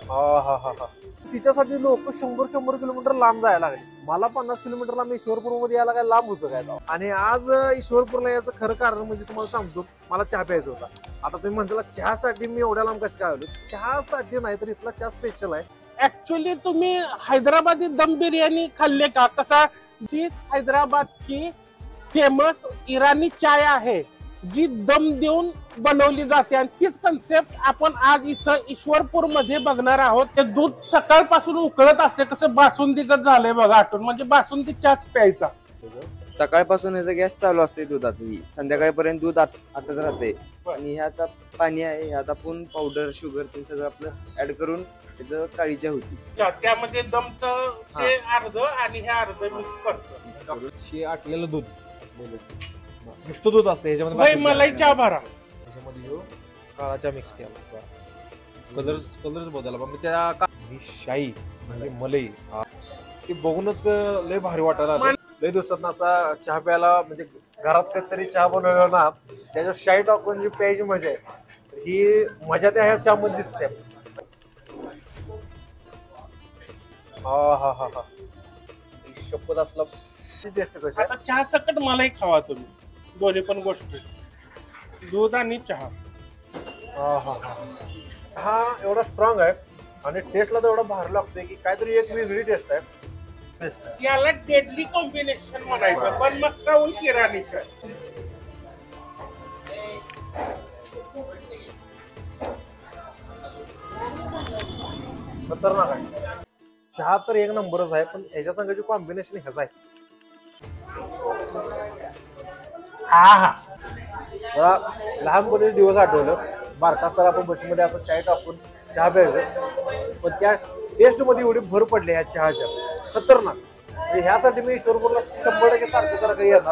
हा हा हा हा. तिच्यासाठी लोक 100 किलोमीटर लांब जायला लागले. मला 50 किलोमीटर लांब ईश्वरपूर मध्ये यायला काय लांब होतं काय. आणि आज ईश्वरपूरला याचं खरं कारण म्हणजे तुम्हाला सांगतो, मला चहा प्यायचा होता. आता तुम्ही म्हणताला चहासाठी मी एवढ्या लांब कसं काय आलो. चहासाठी नाही तर इथला चहा स्पेशल आहे. ऍक्च्युली तुम्ही हैदराबादी दम बिर्याणी खाल्ले का? कसा जी हैदराबादची फेमस इराणी चाय आहे जी दम देऊन बनवली जाते आणि तीच कन्सेप्ट आपण आज इथं ईश्वरपूर मध्ये बघणार आहोत. ते दूध सकाळपासून उकळत असते, कसं बासुंदीगत झालंय बघा आठवण, म्हणजे बासुंदी चहाच प्यायचा. सकाळपासून याचा गॅस चालू असते दुधाची, संध्याकाळपर्यंत दूध आटत राहते. आणि ह्यात पाणी आहे, ह्यात आपण पावडर शुगर ते सगळं आपलं ऍड करून त्याचं काळी चहा होती. त्यामध्ये दमचं ते अर्ध आणि हे अर्ध मिक्स करतो. हे आटलेलं दूध, नुसतं दूध असतं ह्याच्यामध्ये. मलाई चहा भरा. ह्याच्यामध्ये काळा चहा मिक्स केला. कलर्स बदलला पण त्या ही शाई म्हणजे मलई ते बघूनच लय भारी वाटायला लागलं. लय दिवसात असा चहा प्यायला, म्हणजे घरात कधीतरी चहा बनवला ना त्याच्यावर शाई टाकून जी प्यायची मजा आहे, ही मजा त्या ह्या चहा मध्ये दिसते. हा हा हा हा. शपथ असला टेस्ट कशी आता चहा सकट मलाई खावा तुम्ही, दोन्ही पण गोष्टी, दूध आणि चहा. हा हा हा. हा एवढा स्ट्रॉंग आहे आणि टेस्टला तर एवढा भारी लागतोय की काहीतरी एक वेगळी टेस्ट आहे. याला डेडली कॉम्बिनेशन म्हणायचं, पण मस्का होईल इराणी चाय. खतरनाक आहे. चहा तर एक नंबरच आहे, पण ह्याच्या संघाची कॉम्बिनेशन ह्याच आहे. हा जरा लहानपणी दिवस आठवलं, बारका असताना आपण बसमध्ये असं शाई टाकून चहा प्यायचं, पण त्या टेस्ट मध्ये एवढी भर पडली ह्या चहाच्या, खतरनाक. ह्यासाठी मी ईश्वरपूरला 100% सारखं येणार.